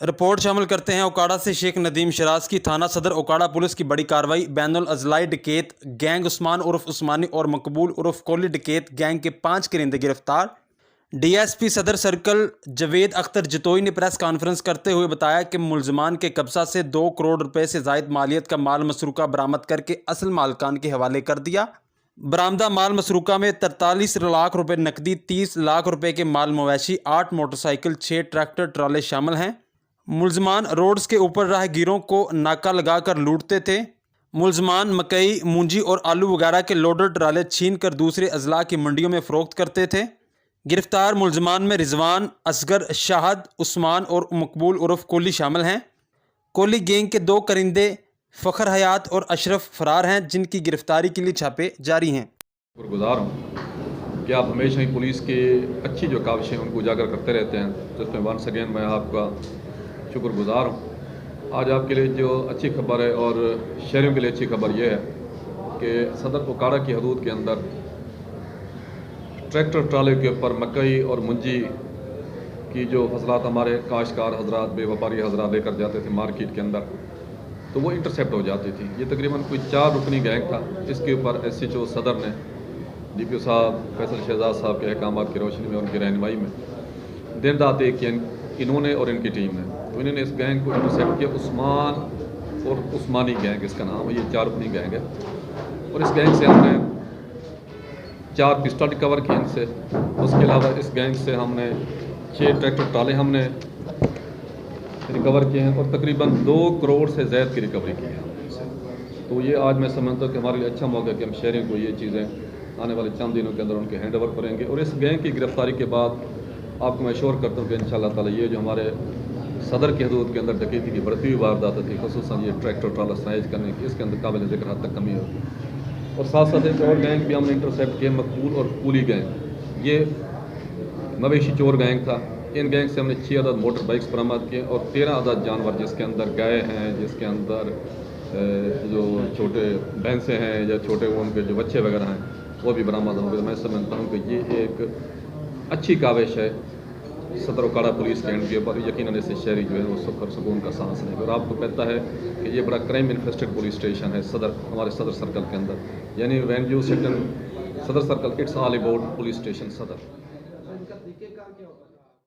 Report शामिल करते हैं ओकाड़ा से शेख नदीम शराज की। थाना सदर ओकाड़ा पुलिस की बड़ी कार्रवाई। बैनुल अजलाई डकैत गैंग उस्मान उर्फ उस्मानी और मकबूल उर्फ कोली डकैत गैंग के 5 करिंदे गिरफ्तार। डीएसपी सदर सर्कल जवेद अख्तर जतोई ने प्रेस कॉन्फ्रेंस करते हुए बताया कि मुलजमान के कब्जा से 2 करोड़ रुपए से जायद मालियत का माल मसरूका बरामद करके असल मालकान के हवाले कर दिया। बरामदा माल मसरूका में 43 लाख रुपए नकदी, 30 लाख रुपए के माल मवेशी, 8 मोटरसाइकिल, 6 ट्रैक्टर ट्राले शामिल हैं। मुलजमान रोड्स के ऊपर राहगीरों को नाका लगाकर लूटते थे। मुलजमान मकई, मूंजी और आलू वगैरह के लोडर ट्राले छीन कर दूसरे अजला की मंडियों में फ़रोख्त करते थे। गिरफ्तार मुलजमान में रिजवान, असगर, शाहद, उस्मान और मकबूल उर्फ कोली शामिल हैं। कोली गैंग के 2 करिंदे फ़खर हयात और अशरफ फरार हैं, जिनकी गिरफ्तारी के लिए छापे जारी हैं। शुक्रगुजार हूँ कि आप हमेशा ही पुलिस की अच्छी जो काविशें उनको उजागर करते रहते हैं, तो इसमें वंस अगेन मैं आपका शुक्रगुजार हूँ। आज आपके लिए जो अच्छी खबर है और शहरियों के लिए अच्छी खबर यह है कि सदर ओकाड़ा की हदूद के अंदर ट्रैक्टर ट्राले के ऊपर मकई और मुंजी की जो फसलात हमारे काश्तकार हजरात, बेवपारी हजरात लेकर जाते थे मार्केट के अंदर, तो वो इंटरसेप्ट हो जाती थी। ये तकरीबन कोई 4 रुकनी गैंग था। इसके ऊपर SHO सदर ने DPO साहब फैसल शहजाद साहब के अहकामात की रोशनी में, उनकी रहनुमाई में दिन रात एक इन्होंने और इनकी टीम ने तो इन्होंने इस गैंग को इंटरसेप्ट किया। उस्मान और उस्मानी गैंग इसका नाम है। ये 4 रुकनी गैंग है और इस गैंग से हमने 4 पिस्टल रिकवर किए इनसे। उसके अलावा इस गैंग से हमने 6 ट्रैक्टर ट्राले हमने रिकवर किए हैं और तकरीबन 2 करोड़ से ज़्यादा की रिकवरी की है इनसे। तो ये आज मैं समझता हूँ कि हमारे लिए अच्छा मौका है कि हम शहरियों को ये चीज़ें आने वाले चंद दिनों के अंदर उनके हैंड ओवर करेंगे। और इस गैंग की गिरफ्तारी के बाद आपको मैं श्योर करता हूँ कि इंशाअल्लाह ताला ये जो हमारे सदर की हदूद के अंदर डकैती की बढ़ती हुई वारदात थी, ख़ुसूसन ये ट्रैक्टर ट्राला स्नैच करने की, इसके अंदर काबिल ज़िक्र हद तक कमी होगी। और साथ साथ एक और गैंग भी हमने इंटरसेप्ट किया, मकबूल और कोली गैंग। ये मवेशी चोर गैंग था। इन गैंग से हमने 6 अदद मोटर बाइक्स बरामद किए और 13 अदद जानवर, जिसके अंदर गाय हैं, जिसके अंदर जो छोटे भैंसे हैं या छोटे उनके जो बच्चे वगैरह हैं, वो भी बरामद होंगे। मैं समझता हूँ कि ये एक अच्छी काविश है सदर ओकाड़ा पुलिस के एंड के ऊपर। यकीनन इससे शहरी जो है वो सुख और सुकून का सांस लेंगे। और आपको पता है कि ये बड़ा क्राइम इन्फेस्टेड पुलिस स्टेशन है सदर, हमारे सदर सर्कल के अंदर, यानी व्हेन यू सिट इन सदर circle, it's all about police station सदर।